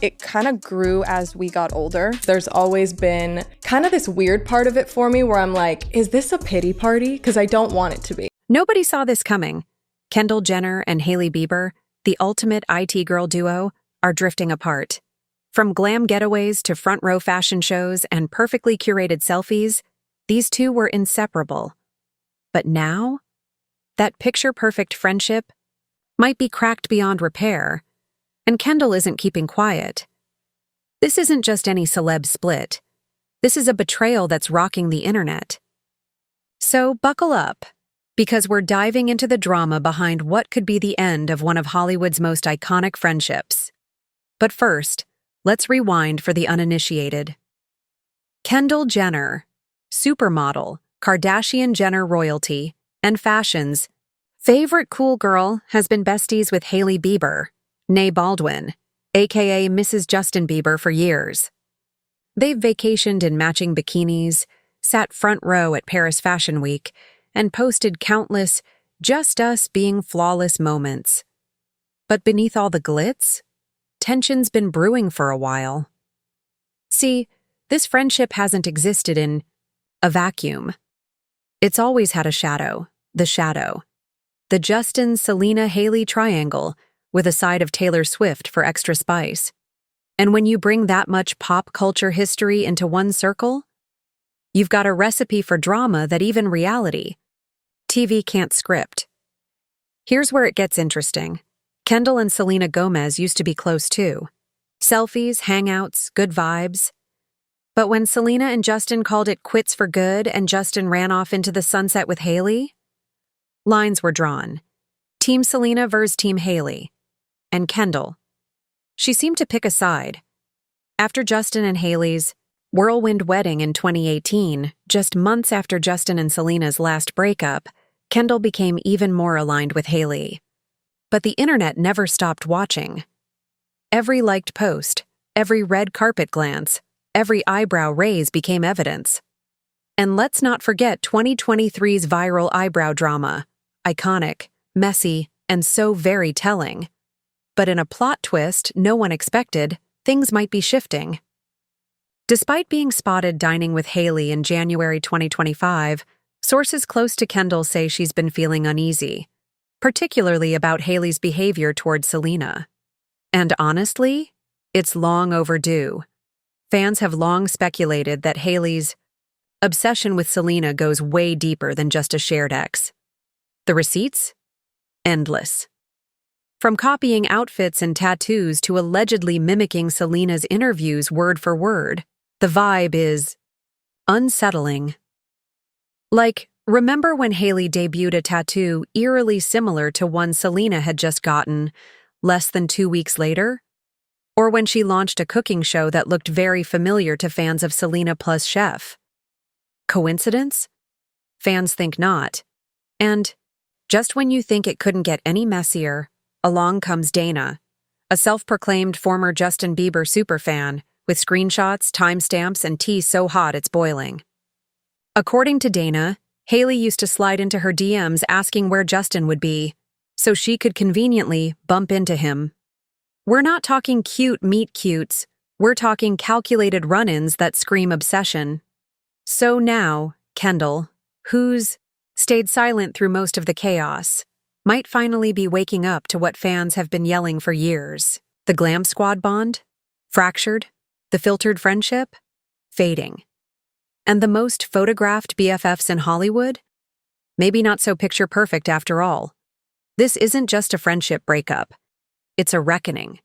it kind of grew as we got older. There's always been kind of this weird part of it for me where I'm like, is this a pity party? Because I don't want it to be. Nobody saw this coming. Kendall Jenner and Hailey Bieber, the ultimate IT girl duo, are drifting apart. From glam getaways to front-row fashion shows and perfectly curated selfies, these two were inseparable. But now, that picture-perfect friendship might be cracked beyond repair, and Kendall isn't keeping quiet. This isn't just any celeb split. This is a betrayal that's rocking the internet. So buckle up, because we're diving into the drama behind what could be the end of one of Hollywood's most iconic friendships. But first, let's rewind for the uninitiated. Kendall Jenner, supermodel, Kardashian-Jenner royalty, and fashion's favorite cool girl, has been besties with Hailey Bieber, née Baldwin, aka Mrs. Justin Bieber, for years. They've vacationed in matching bikinis, sat front row at Paris Fashion Week, and posted countless just us being flawless moments. But beneath all the glitz, tension's been brewing for a while. See, this friendship hasn't existed in a vacuum. It's always had a shadow, the shadow. The Justin, Selena, Hailey triangle, with a side of Taylor Swift for extra spice. And when you bring that much pop culture history into one circle, you've got a recipe for drama that even reality TV can't script. Here's where it gets interesting. Kendall and Selena Gomez used to be close too. Selfies, hangouts, good vibes. But when Selena and Justin called it quits for good and Justin ran off into the sunset with Hailey, lines were drawn. Team Selena versus Team Hailey. And Kendall, she seemed to pick a side. After Justin and Hailey's whirlwind wedding in 2018, just months after Justin and Selena's last breakup, Kendall became even more aligned with Hailey. But the internet never stopped watching. Every liked post, every red carpet glance, every eyebrow raise became evidence. And let's not forget 2023's viral eyebrow drama. Iconic, messy, and so very telling. But in a plot twist no one expected, things might be shifting. Despite being spotted dining with Hailey in January 2025, sources close to Kendall say she's been feeling uneasy, particularly about Hailey's behavior towards Selena. And honestly, it's long overdue. Fans have long speculated that Hailey's obsession with Selena goes way deeper than just a shared ex. The receipts? Endless. From copying outfits and tattoos to allegedly mimicking Selena's interviews word for word, the vibe is unsettling. Like, remember when Hailey debuted a tattoo eerily similar to one Selena had just gotten less than 2 weeks later? Or when she launched a cooking show that looked very familiar to fans of Selena plus Chef? Coincidence? Fans think not. And just when you think it couldn't get any messier, along comes Dana, a self-proclaimed former Justin Bieber superfan, with screenshots, timestamps, and tea so hot it's boiling. According to Dana, Hailey used to slide into her DMs asking where Justin would be, so she could conveniently bump into him. We're not talking cute meet-cutes, we're talking calculated run-ins that scream obsession. So now, Kendall, who's stayed silent through most of the chaos, might finally be waking up to what fans have been yelling for years. The glam squad bond? Fractured? The filtered friendship? Fading. And the most photographed BFFs in Hollywood? Maybe not so picture-perfect after all. This isn't just a friendship breakup. It's a reckoning.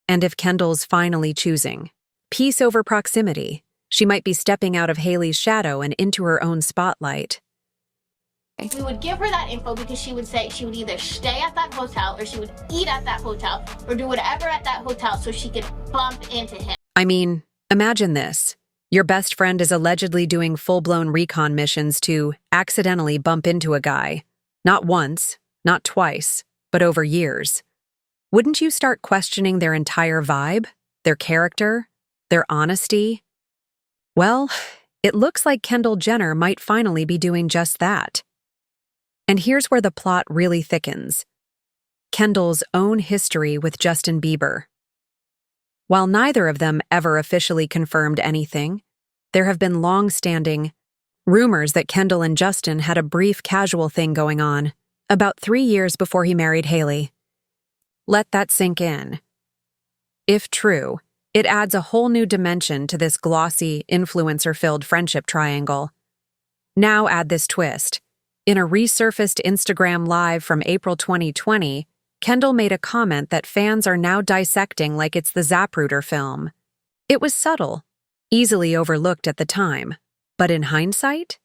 And if Kendall's finally choosing peace over proximity, she might be stepping out of Hailey's shadow and into her own spotlight. We would give her that info because she would say she would either stay at that hotel or she would eat at that hotel or do whatever at that hotel so she could bump into him. I mean, imagine this. Your best friend is allegedly doing full-blown recon missions to accidentally bump into a guy. Not once, not twice, but over years. Wouldn't you start questioning their entire vibe, their character, their honesty? Well, it looks like Kendall Jenner might finally be doing just that. And here's where the plot really thickens. Kendall's own history with Justin Bieber. While neither of them ever officially confirmed anything, there have been long-standing rumors that Kendall and Justin had a brief casual thing going on, about 3 years before he married Hailey. Let that sink in. If true, it adds a whole new dimension to this glossy, influencer-filled friendship triangle. Now add this twist. In a resurfaced Instagram Live from April 2020, Kendall made a comment that fans are now dissecting like it's the Zapruder film. It was subtle, easily overlooked at the time, but in hindsight?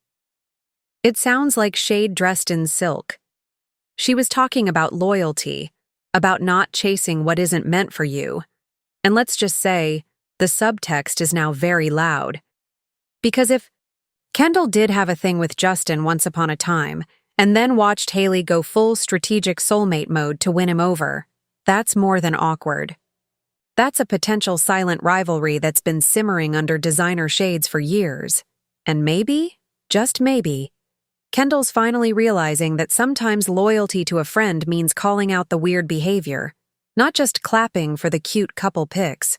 It sounds like shade dressed in silk. She was talking about loyalty, about not chasing what isn't meant for you. And let's just say, the subtext is now very loud. Because if Kendall did have a thing with Justin once upon a time, and then watched Hailey go full strategic soulmate mode to win him over, that's more than awkward. That's a potential silent rivalry that's been simmering under designer shades for years. And maybe, just maybe, Kendall's finally realizing that sometimes loyalty to a friend means calling out the weird behavior, not just clapping for the cute couple pics.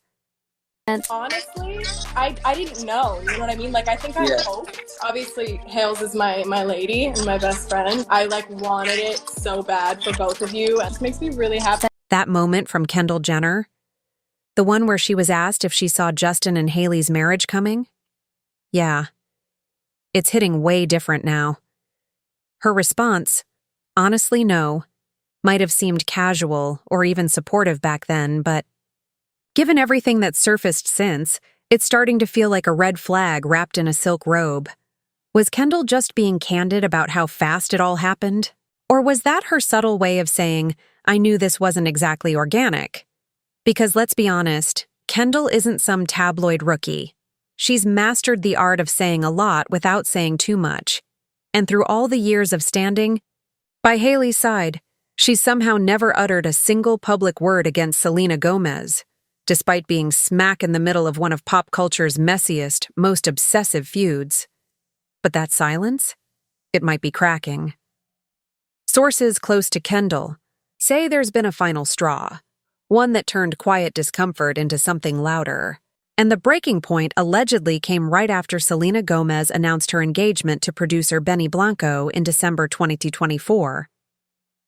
Honestly, I didn't know, you know what I mean? Like, I think I hoped. Obviously, Hales is my lady and my best friend. I, wanted it so bad for both of you, and it makes me really happy. That moment from Kendall Jenner, the one where she was asked if she saw Justin and Hailey's marriage coming? Yeah. It's hitting way different now. Her response, honestly no, might have seemed casual or even supportive back then, but given everything that's surfaced since, it's starting to feel like a red flag wrapped in a silk robe. Was Kendall just being candid about how fast it all happened? Or was that her subtle way of saying, I knew this wasn't exactly organic? Because let's be honest, Kendall isn't some tabloid rookie. She's mastered the art of saying a lot without saying too much. And through all the years of standing, by Hailey's side, she's somehow never uttered a single public word against Selena Gomez, despite being smack in the middle of one of pop culture's messiest, most obsessive feuds. But that silence? It might be cracking. Sources close to Kendall say there's been a final straw, one that turned quiet discomfort into something louder. And the breaking point allegedly came right after Selena Gomez announced her engagement to producer Benny Blanco in December 2024.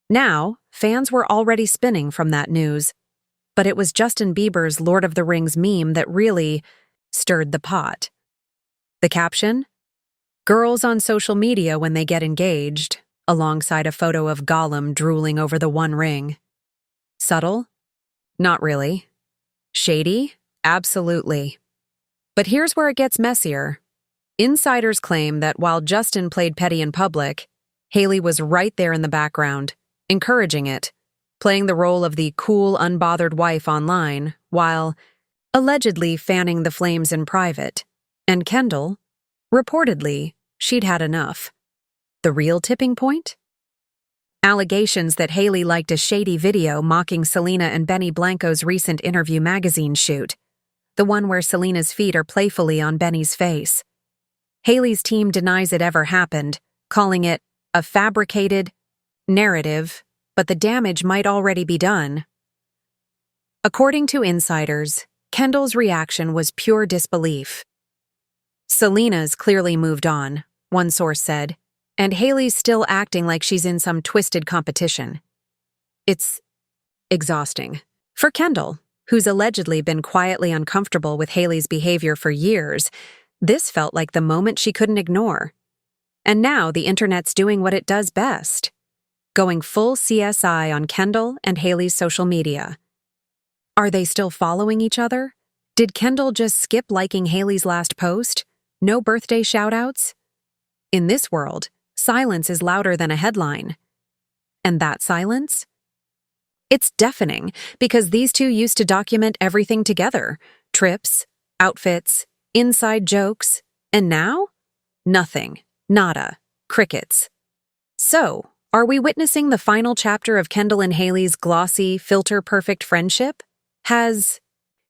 Now, fans were already spinning from that news, but it was Justin Bieber's Lord of the Rings meme that really stirred the pot. The caption? Girls on social media when they get engaged, alongside a photo of Gollum drooling over the one ring. Subtle? Not really. Shady? Absolutely. But here's where it gets messier. Insiders claim that while Justin played petty in public, Hailey was right there in the background, encouraging it, playing the role of the cool, unbothered wife online, while allegedly fanning the flames in private. And Kendall, reportedly, she'd had enough. The real tipping point? Allegations that Hailey liked a shady video mocking Selena and Benny Blanco's recent interview magazine shoot, the one where Selena's feet are playfully on Benny's face. Hailey's team denies it ever happened, calling it a fabricated narrative, but the damage might already be done. According to insiders, Kendall's reaction was pure disbelief. Selena's clearly moved on, one source said, and Hailey's still acting like she's in some twisted competition. It's exhausting. For Kendall, who's allegedly been quietly uncomfortable with Hailey's behavior for years, this felt like the moment she couldn't ignore. And now the internet's doing what it does best, going full CSI on Kendall and Hailey's social media. Are they still following each other? Did Kendall just skip liking Hailey's last post? No birthday shoutouts? In this world, silence is louder than a headline. And that silence? It's deafening because these two used to document everything together. Trips, outfits, inside jokes. And now? Nothing. Nada. Crickets. So, are we witnessing the final chapter of Kendall and Hailey's glossy, filter-perfect friendship? Has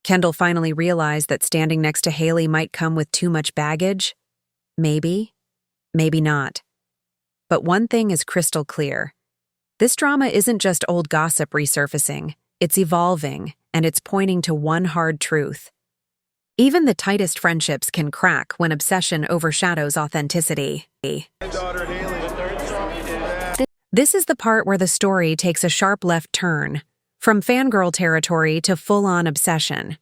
Kendall finally realized that standing next to Hailey might come with too much baggage? Maybe. Maybe not. But one thing is crystal clear. This drama isn't just old gossip resurfacing. It's evolving, and it's pointing to one hard truth. Even the tightest friendships can crack when obsession overshadows authenticity. This is the part where the story takes a sharp left turn, from fangirl territory to full-on obsession.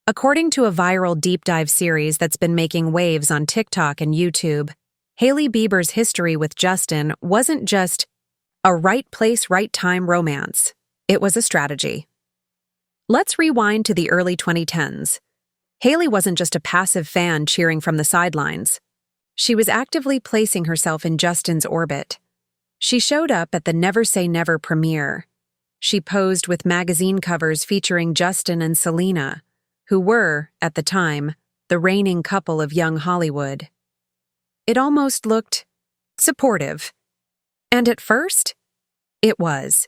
According to a viral deep dive series that's been making waves on TikTok and YouTube, Hailey Bieber's history with Justin wasn't just a right place, right time romance. It was a strategy. Let's rewind to the early 2010s. Hailey wasn't just a passive fan cheering from the sidelines. She was actively placing herself in Justin's orbit. She showed up at the Never Say Never premiere. She posed with magazine covers featuring Justin and Selena, who were, at the time, the reigning couple of young Hollywood. It almost looked supportive. And at first, it was.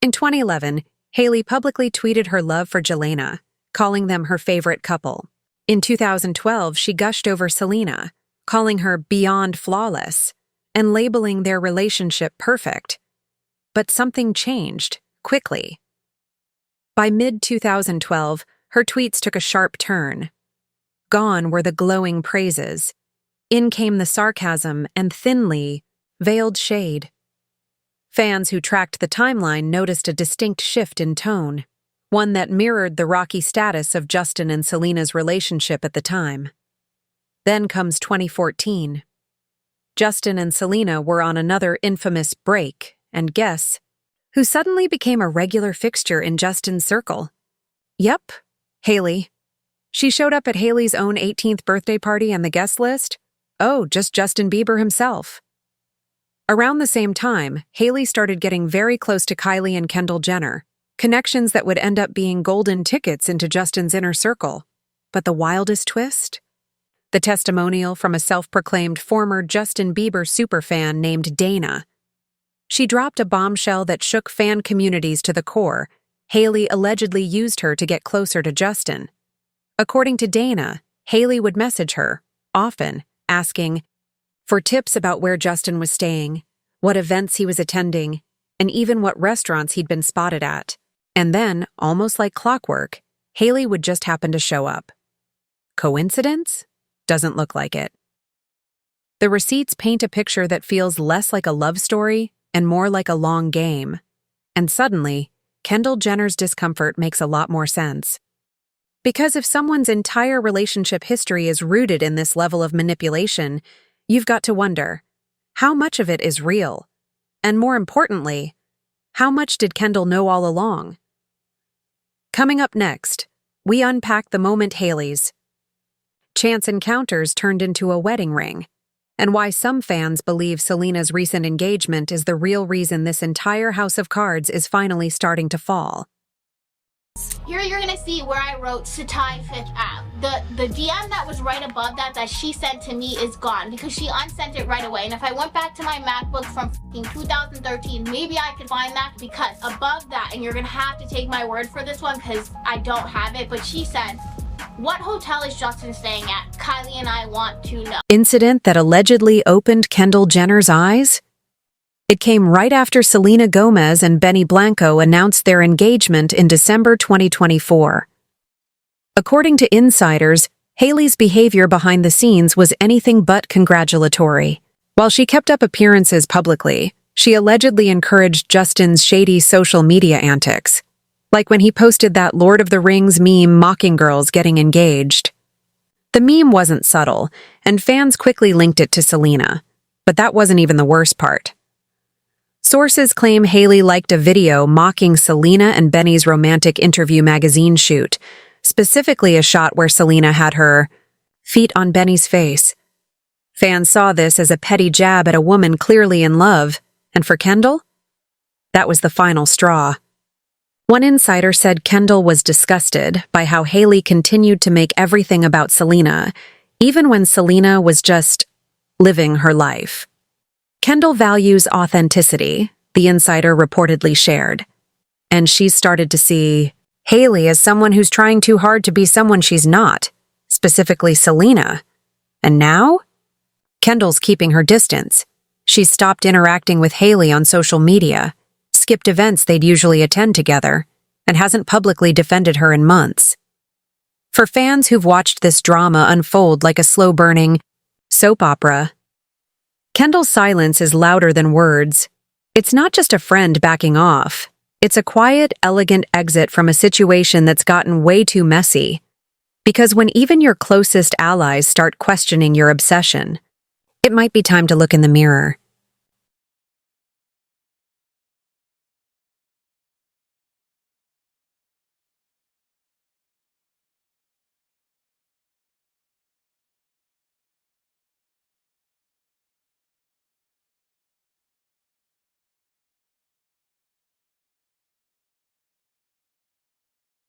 In 2011, Hailey publicly tweeted her love for Jelena, calling them her favorite couple. In 2012, she gushed over Selena, calling her beyond flawless, and labeling their relationship perfect. But something changed, quickly. By mid-2012, her tweets took a sharp turn. Gone were the glowing praises. In came the sarcasm and thinly veiled shade. Fans who tracked the timeline noticed a distinct shift in tone, one that mirrored the rocky status of Justin and Selena's relationship at the time. Then comes 2014. Justin and Selena were on another infamous break, and guess who suddenly became a regular fixture in Justin's circle? Yep, Hailey. She showed up at Hailey's own 18th birthday party and the guest list? Oh, just Justin Bieber himself. Around the same time, Hailey started getting very close to Kylie and Kendall Jenner, connections that would end up being golden tickets into Justin's inner circle. But the wildest twist? The testimonial from a self-proclaimed former Justin Bieber superfan named Dana. She dropped a bombshell that shook fan communities to the core. Hailey allegedly used her to get closer to Justin. According to Dana, Hailey would message her, often, asking for tips about where Justin was staying, what events he was attending, and even what restaurants he'd been spotted at. And then, almost like clockwork, Hailey would just happen to show up. Coincidence? Doesn't look like it. The receipts paint a picture that feels less like a love story and more like a long game. And suddenly, Kendall Jenner's discomfort makes a lot more sense. Because if someone's entire relationship history is rooted in this level of manipulation, you've got to wonder, how much of it is real? And more importantly, how much did Kendall know all along? Coming up next, we unpack the moment Hailey's chance encounters turned into a wedding ring, and why some fans believe Selena's recent engagement is the real reason this entire house of cards is finally starting to fall. Here you're gonna see where I wrote Satai Fifth app. The DM that was right above that she sent to me is gone because she unsent it right away. And if I went back to my MacBook from 2013, maybe I could find that, because above that, and you're gonna have to take my word for this one because I don't have it, but she said, "What hotel is Justin staying at? Kylie and I want to know." Incident that allegedly opened Kendall Jenner's eyes? It came right after Selena Gomez and Benny Blanco announced their engagement in December 2024. According to insiders, Hailey's behavior behind the scenes was anything but congratulatory. While she kept up appearances publicly, she allegedly encouraged Justin's shady social media antics, like when he posted that Lord of the Rings meme mocking girls getting engaged. The meme wasn't subtle, and fans quickly linked it to Selena. But that wasn't even the worst part. Sources claim Hailey liked a video mocking Selena and Benny's romantic interview magazine shoot, specifically a shot where Selena had her feet on Benny's face. Fans saw this as a petty jab at a woman clearly in love, and for Kendall, that was the final straw. One insider said Kendall was disgusted by how Hailey continued to make everything about Selena, even when Selena was just living her life. Kendall values authenticity, the insider reportedly shared, and she's started to see Hailey as someone who's trying too hard to be someone she's not, specifically Selena. And now? Kendall's keeping her distance. She's stopped interacting with Hailey on social media, skipped events they'd usually attend together, and hasn't publicly defended her in months. For fans who've watched this drama unfold like a slow-burning soap opera, Kendall's silence is louder than words. It's not just a friend backing off. It's a quiet, elegant exit from a situation that's gotten way too messy. Because when even your closest allies start questioning your obsession, it might be time to look in the mirror.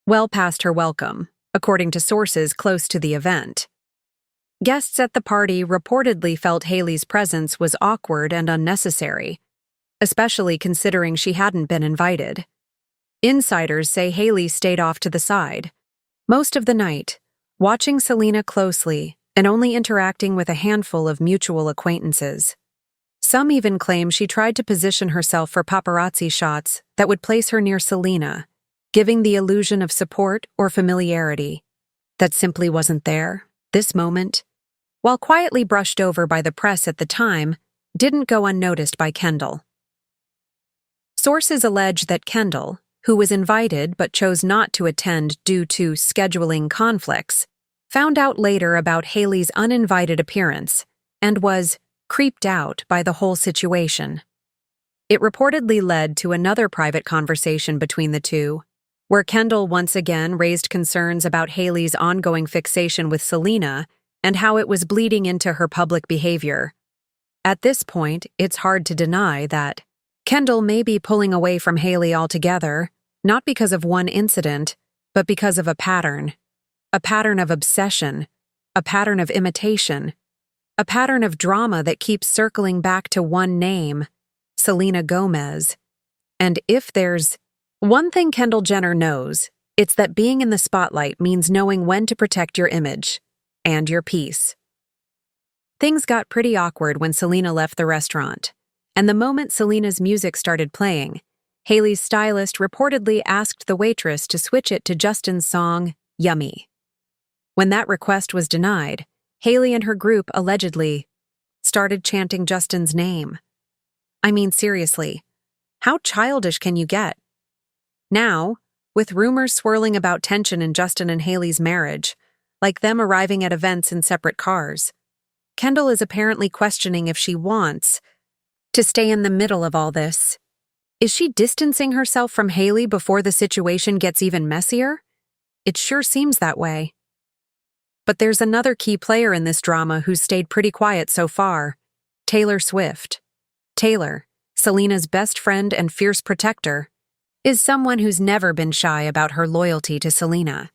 Well past her welcome, according to sources close to the event. Guests at the party reportedly felt Hailey's presence was awkward and unnecessary, especially considering she hadn't been invited. Insiders say Hailey stayed off to the side most of the night, watching Selena closely and only interacting with a handful of mutual acquaintances. Some even claim she tried to position herself for paparazzi shots that would place her near Selena, giving the illusion of support or familiarity that simply wasn't there. This moment, while quietly brushed over by the press at the time, didn't go unnoticed by Kendall. Sources allege that Kendall, who was invited but chose not to attend due to scheduling conflicts, found out later about Hailey's uninvited appearance and was creeped out by the whole situation. It reportedly led to another private conversation between the two, where Kendall once again raised concerns about Hailey's ongoing fixation with Selena and how it was bleeding into her public behavior. At this point, it's hard to deny that Kendall may be pulling away from Hailey altogether, not because of one incident, but because of a pattern of obsession, a pattern of imitation, a pattern of drama that keeps circling back to one name, Selena Gomez. And if there's one thing Kendall Jenner knows, it's that being in the spotlight means knowing when to protect your image and your peace. Things got pretty awkward when Selena left the restaurant, and the moment Selena's music started playing, Hailey's stylist reportedly asked the waitress to switch it to Justin's song, Yummy. When that request was denied, Hailey and her group allegedly started chanting Justin's name. I mean, seriously, how childish can you get? Now, with rumors swirling about tension in Justin and Hailey's marriage, like them arriving at events in separate cars, Kendall is apparently questioning if she wants to stay in the middle of all this. Is she distancing herself from Hailey before the situation gets even messier? It sure seems that way. But there's another key player in this drama who's stayed pretty quiet so far: Taylor Swift. Taylor, Selena's best friend and fierce protector, is someone who's never been shy about her loyalty to Selena.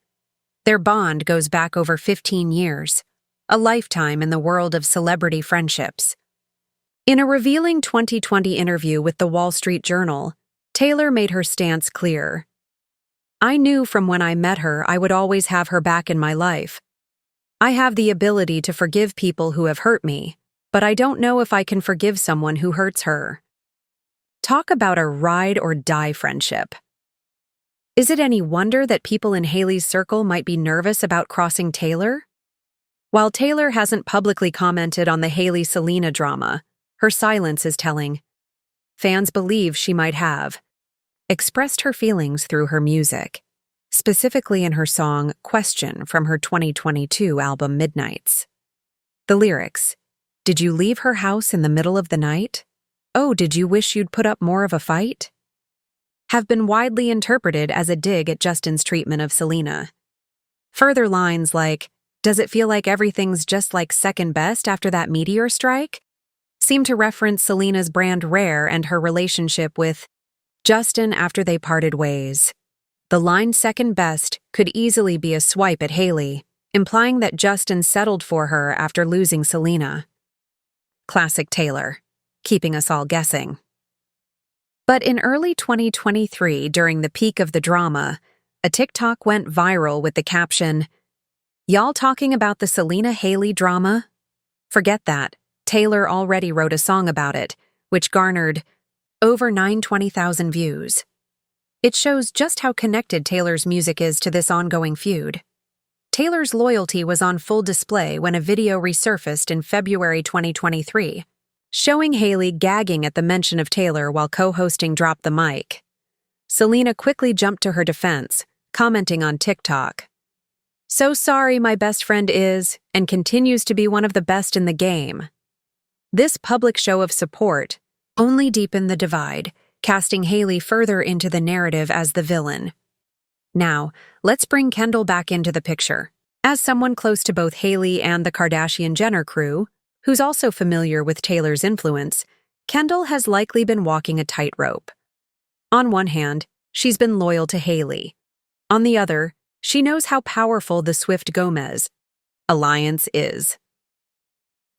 Their bond goes back over 15 years, a lifetime in the world of celebrity friendships. In a revealing 2020 interview with the Wall Street Journal, Taylor made her stance clear. "I knew from when I met her I would always have her back in my life. I have the ability to forgive people who have hurt me, but I don't know if I can forgive someone who hurts her." Talk about a ride-or-die friendship. Is it any wonder that people in Hailey's circle might be nervous about crossing Taylor? While Taylor hasn't publicly commented on the Hailey-Selena drama, her silence is telling. Fans believe she might have expressed her feelings through her music, specifically in her song Question from her 2022 album Midnights. The lyrics, "Did you leave her house in the middle of the night? Oh, did you wish you'd put up more of a fight?" have been widely interpreted as a dig at Justin's treatment of Selena. Further lines like, "Does it feel like everything's just like second best after that meteor strike?" seem to reference Selena's brand Rare and her relationship with Justin after they parted ways. The line second best could easily be a swipe at Hailey, implying that Justin settled for her after losing Selena. Classic Taylor, keeping us all guessing. But in early 2023, during the peak of the drama, a TikTok went viral with the caption, "Y'all talking about the Selena-Hailey drama?" Forget that. Taylor already wrote a song about it, which garnered over 920,000 views. It shows just how connected Taylor's music is to this ongoing feud. Taylor's loyalty was on full display when a video resurfaced in February 2023, showing Hailey gagging at the mention of Taylor while co-hosting Drop the Mic. Selena quickly jumped to her defense, commenting on TikTok, "So sorry my best friend is, and continues to be one of the best in the game." This public show of support only deepened the divide, casting Hailey further into the narrative as the villain. Now, let's bring Kendall back into the picture. As someone close to both Hailey and the Kardashian-Jenner crew, who's also familiar with Taylor's influence, Kendall has likely been walking a tightrope. On one hand, she's been loyal to Hailey. On the other, she knows how powerful the Swift-Gomez alliance is.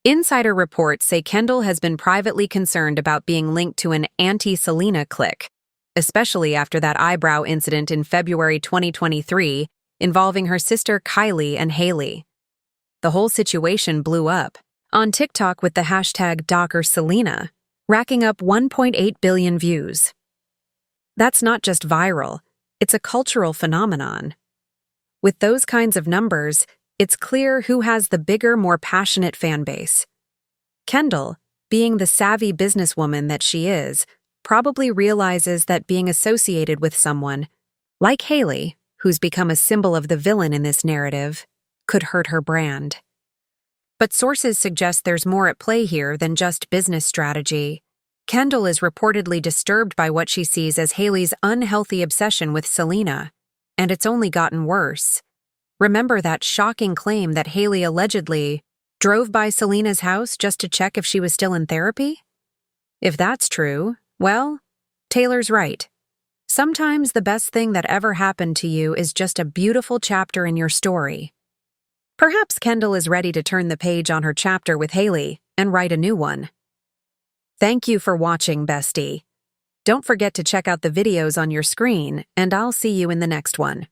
Insider reports say Kendall has been privately concerned about being linked to an anti-Selena clique, especially after that eyebrow incident in February 2023 involving her sister Kylie and Hailey. The whole situation blew up on TikTok with the hashtag #DockerSelena, racking up 1.8 billion views. That's not just viral, it's a cultural phenomenon. With those kinds of numbers, it's clear who has the bigger, more passionate fan base. Kendall, being the savvy businesswoman that she is, probably realizes that being associated with someone, like Hailey, who's become a symbol of the villain in this narrative, could hurt her brand. But sources suggest there's more at play here than just business strategy. Kendall is reportedly disturbed by what she sees as Hailey's unhealthy obsession with Selena, and it's only gotten worse. Remember that shocking claim that Hailey allegedly drove by Selena's house just to check if she was still in therapy? If that's true, well, Taylor's right. Sometimes the best thing that ever happened to you is just a beautiful chapter in your story. Perhaps Kendall is ready to turn the page on her chapter with Hailey and write a new one. Thank you for watching, bestie. Don't forget to check out the videos on your screen, and I'll see you in the next one.